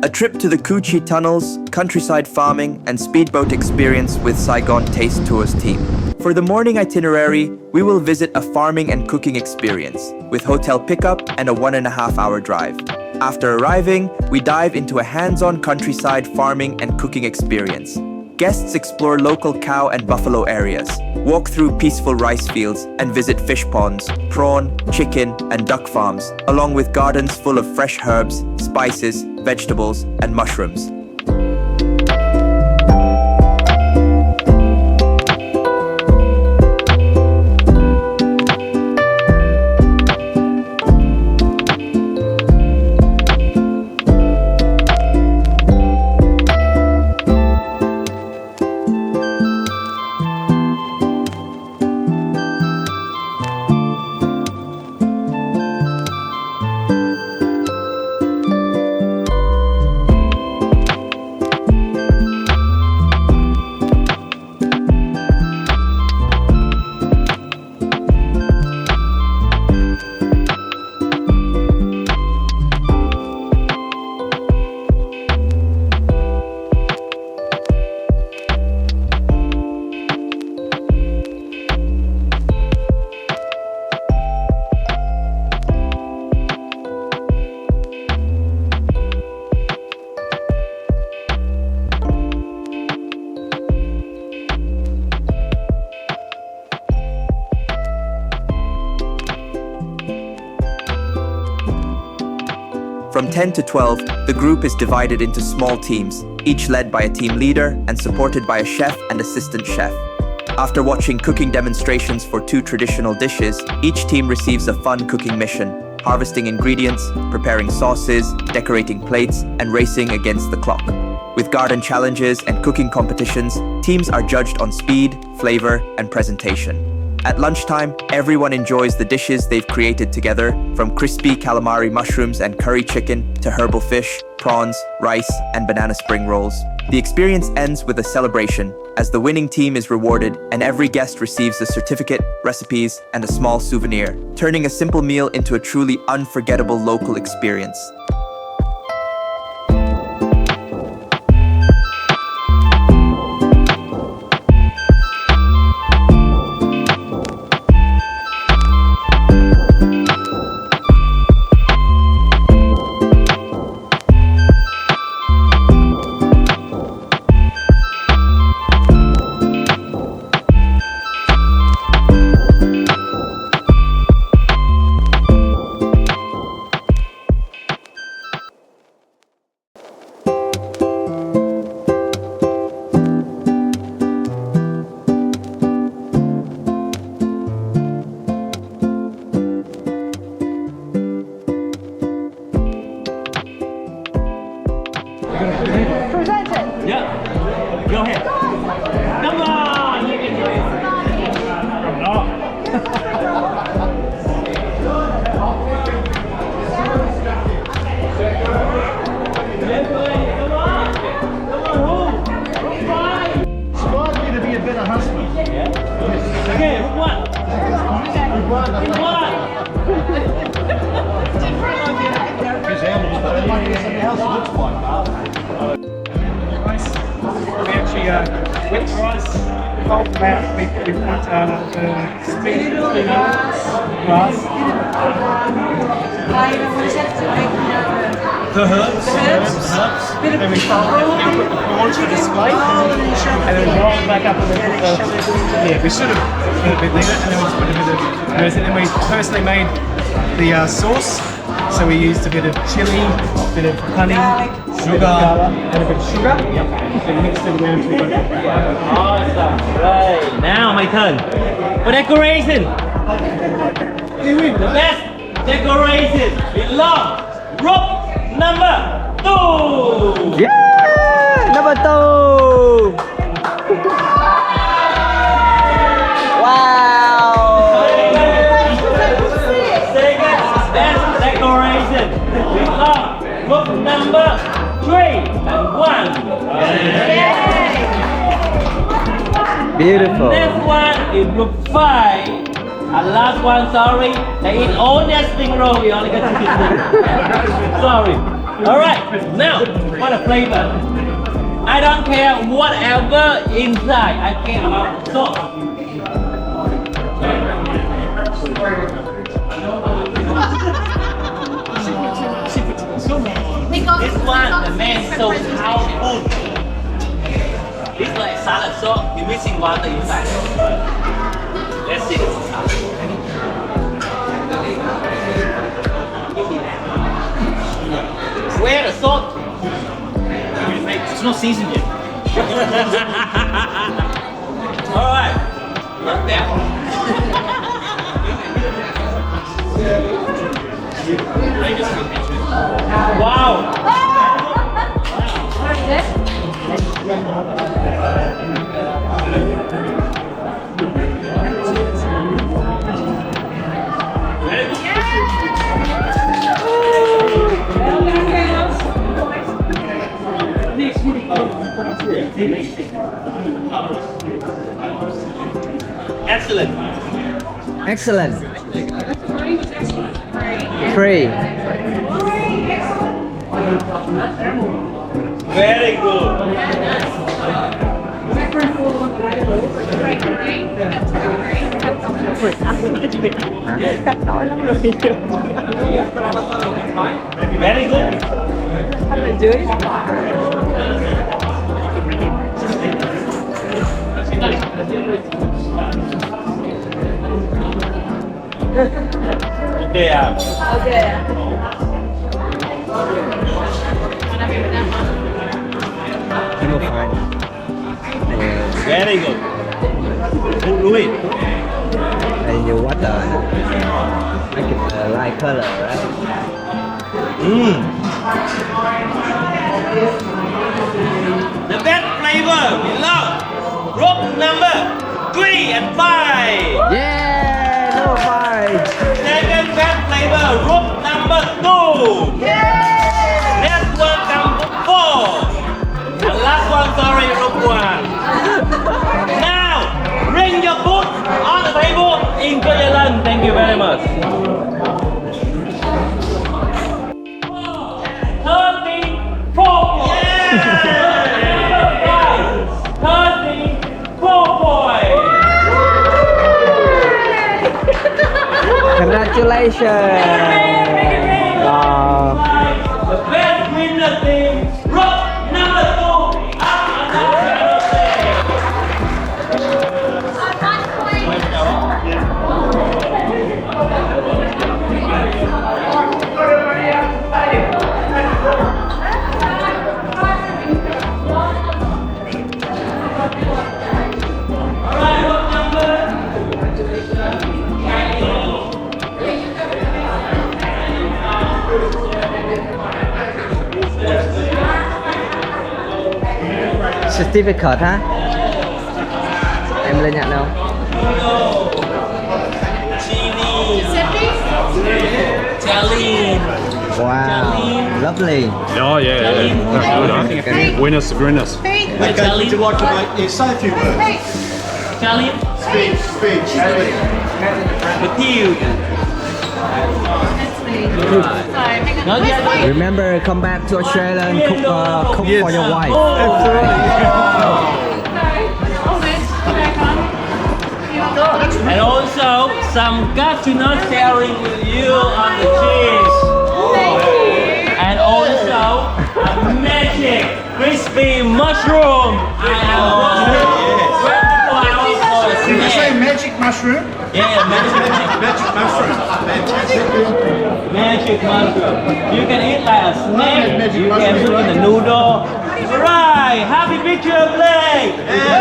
A trip to the Coochie tunnels, countryside farming, and speedboat experience with Saigon Taste Tours team. For the morning itinerary, we will visit a farming and cooking experience, with hotel pickup and a 1.5-hour drive. After arriving, we dive into a hands-on countryside farming and cooking experience. Guests explore local cow and buffalo areas, walk through peaceful rice fields, and visit fish ponds, prawn, chicken, and duck farms, along with gardens full of fresh herbs, spices, vegetables, and mushrooms. From 10 to 12, the group is divided into small teams, each led by a team leader and supported by a chef and assistant chef. After watching cooking demonstrations for 2 traditional dishes, each team receives a fun cooking mission, harvesting ingredients, preparing sauces, decorating plates, and racing against the clock. With garden challenges and cooking competitions, teams are judged on speed, flavor, and presentation. At lunchtime, everyone enjoys the dishes they've created together, from crispy calamari mushrooms and curry chicken to herbal fish, prawns, rice, and banana spring rolls. The experience ends with a celebration, as the winning team is rewarded and every guest receives a certificate, recipes, and a small souvenir, turning a simple meal into a truly unforgettable local experience. Present it! Yeah. Go ahead. Come on! You can do it. Inspired me to be a better husband. Yeah? Okay, what? His animals, but I like something else looks like. We actually wet rice, cold out, we put the speed grass. The herbs. Then we put the prawns for display, and then we roll it back up and then put we should have put a bit later, and then we just put a bit of everything. And we personally made the sauce, so we used a bit of chili, a bit of honey, sugar, and a bit of sugar. Yep. So we mixed it around to it. Awesome. Right. Now my turn. For decoration. The best decoration belongs rope number 2. Yeah! Number 2! Wow! Second best decoration belongs rope number 3 and 1. Beautiful. Next one is group 5. And last one, sorry. They eat all that spring roll. We only got chicken wing. Sorry. Alright, now for the flavor. I don't care whatever inside. I care about the sauce. This one, the man is so powerful. It's like salad sauce. You're missing water inside. Let's see. Where the salt? It's not seasoned yet. Alright. Not that. Wow. Excellent. Excellent. 3. Very good. Very good. Okay. Very good. Do it. And you water. Make it light color, right? The best flavor we love. Group number 3 and 5. Yeah, no 5. Second best flavor, group number 2. Next one come group 4. And last one, sorry, group 1. Now, bring your food on the table. Enjoy your lunch. Thank you very much. 34. Congratulations. The best winner team, group number 2. Certificate hả? Em lên nhận đâu? Jelly. Wow, lovely. Oh yeah, that's good. Winners, winners. Okay, would you like to say a few words? Jelly. Speech. With Not yet. Remember, come back to Australia and cook for your wife. And also some gratitude sharing with you on the cheese. And also a magic crispy mushroom. I am Did you say magic mushroom? Yeah, Magic mushroom. Fantastic. magic mushroom. You can eat like a snack. Magic You can mushroom, put in right? the noodle. Right, happy picture play.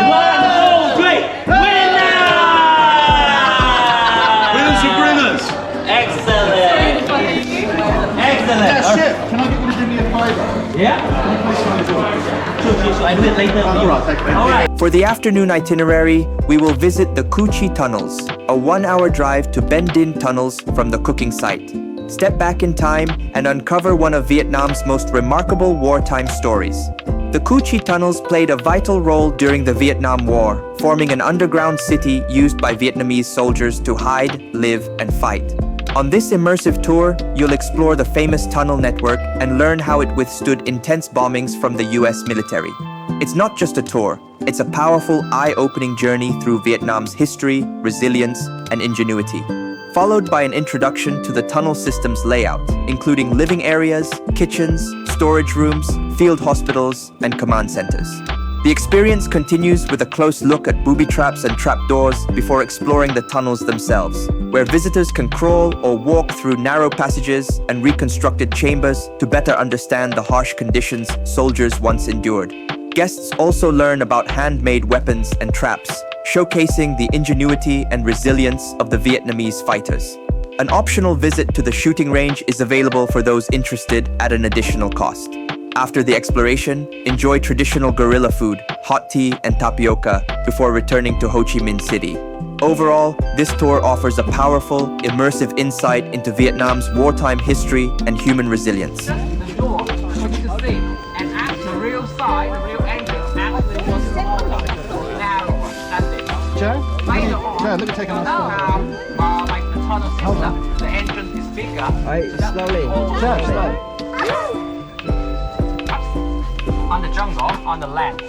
1, 2, 3. Winner! Winners and grinners. Excellent. Excellent. Now, Chef, can I get you to do me a favour? Yeah. Sure. I do it later. All right, thank you. All right. For the afternoon itinerary, we will visit the Kuchi Tunnels, a 1-hour drive to Ben Din Tunnels from the cooking site. Step back in time and uncover one of Vietnam's most remarkable wartime stories. The Cu Chi tunnels played a vital role during the Vietnam War, forming an underground city used by Vietnamese soldiers to hide, live, and fight. On this immersive tour, you'll explore the famous tunnel network and learn how it withstood intense bombings from the US military. It's not just a tour, it's a powerful, eye-opening journey through Vietnam's history, resilience, and ingenuity, followed by an introduction to the tunnel system's layout, including living areas, kitchens, storage rooms, field hospitals, and command centers. The experience continues with a close look at booby traps and trapdoors before exploring the tunnels themselves, where visitors can crawl or walk through narrow passages and reconstructed chambers to better understand the harsh conditions soldiers once endured. Guests also learn about handmade weapons and traps, showcasing the ingenuity and resilience of the Vietnamese fighters. An optional visit to the shooting range is available for those interested at an additional cost. After the exploration, enjoy traditional guerrilla food, hot tea, and tapioca before returning to Ho Chi Minh City. Overall, this tour offers a powerful, immersive insight into Vietnam's wartime history and human resilience. The door for you to see, and at the real side, the real entrance actually was smaller, narrower. That's it. Joe? Later on, Joe, look at taking us now, like the tunnel system, the entrance is bigger. Slowly. On the jungle, on the land,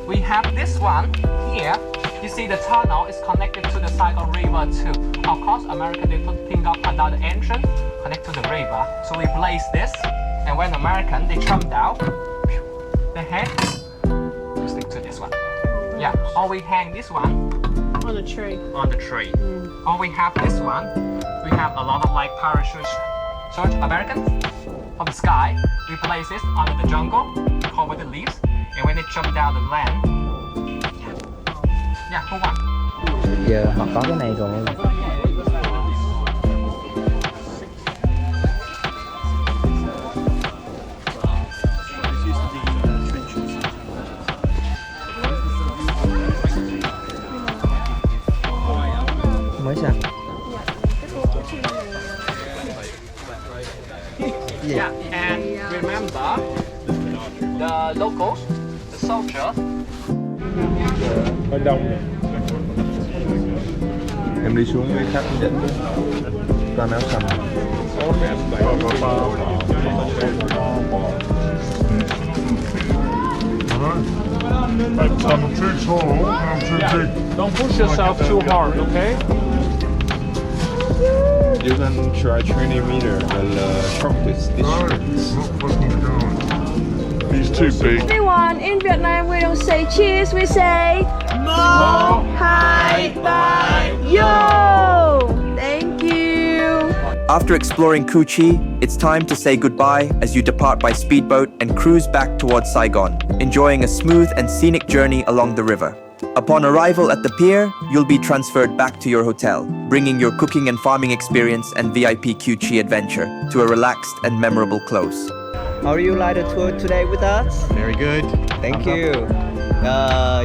we have this one here. You see the tunnel is connected to the Saigon River too. Of course, America they think of another entrance connect to the river. So we place this, and when American they jump down, the head we stick to this one. Yeah, or we hang this one On a tree. on the tree. Or we have this one. We have a lot of like parachute search Americans from the sky. We place this under the jungle, cover the leaves, and when they jump down the land, yeah, move on. Giờ họ có cái này rồi. Mới sao? Yeah, and remember the locals, the soldiers. Hơi đông. Em đi xuống cái khách dẫn toàn áo xanh. I'm too tall, I'm too big. Don't push yourself too hard, okay? You can try 20 meter, the shortest distance. Not fucking going. He's too big. Everyone, in Vietnam we don't say cheese, we say Mo Hai Bai Yo! Thank you! After exploring Cu Chi, it's time to say goodbye as you depart by speedboat and cruise back towards Saigon, enjoying a smooth and scenic journey along the river. Upon arrival at the pier, you'll be transferred back to your hotel, bringing your cooking and farming experience and VIP Cu Chi adventure to a relaxed and memorable close. How do you like the tour today with us? Very good. Thank you.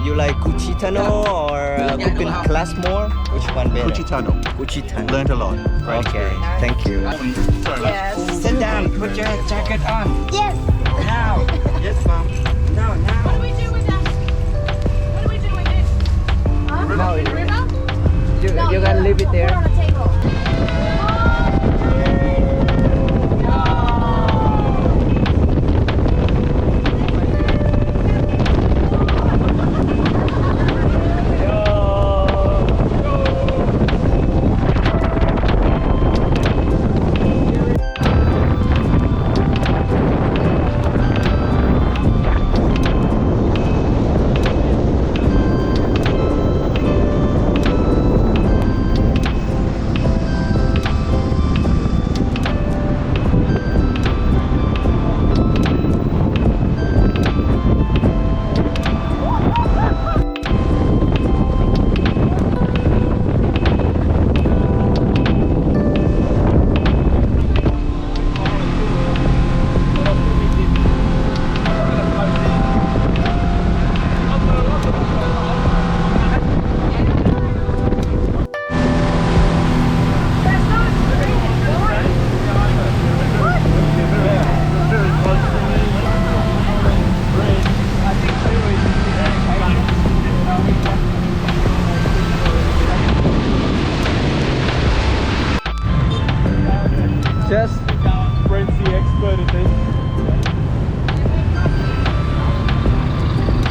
You like Cu Chi tunnel or cooking class more? Which one better? Cu Chi tunnel. Cu Chi tunnel. Learned a lot. Great Okay, thank you. Yes. Sit down, put your jacket on. Yes! Now. Yes, mom. No, now. What do we do with that? What do we do with this? Huh? No, In the river? You can leave it there. Put on a table.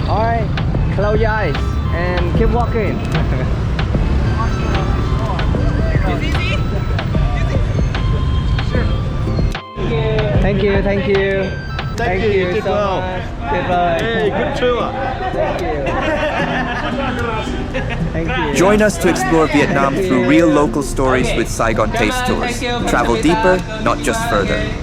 Alright, close your eyes and keep walking. Thank you, thank you. Thank you did so well. much. Goodbye. Hey, good tour. Thank you. Join us to explore Vietnam through real local stories with Saigon Taste Tours. Travel deeper, not just further.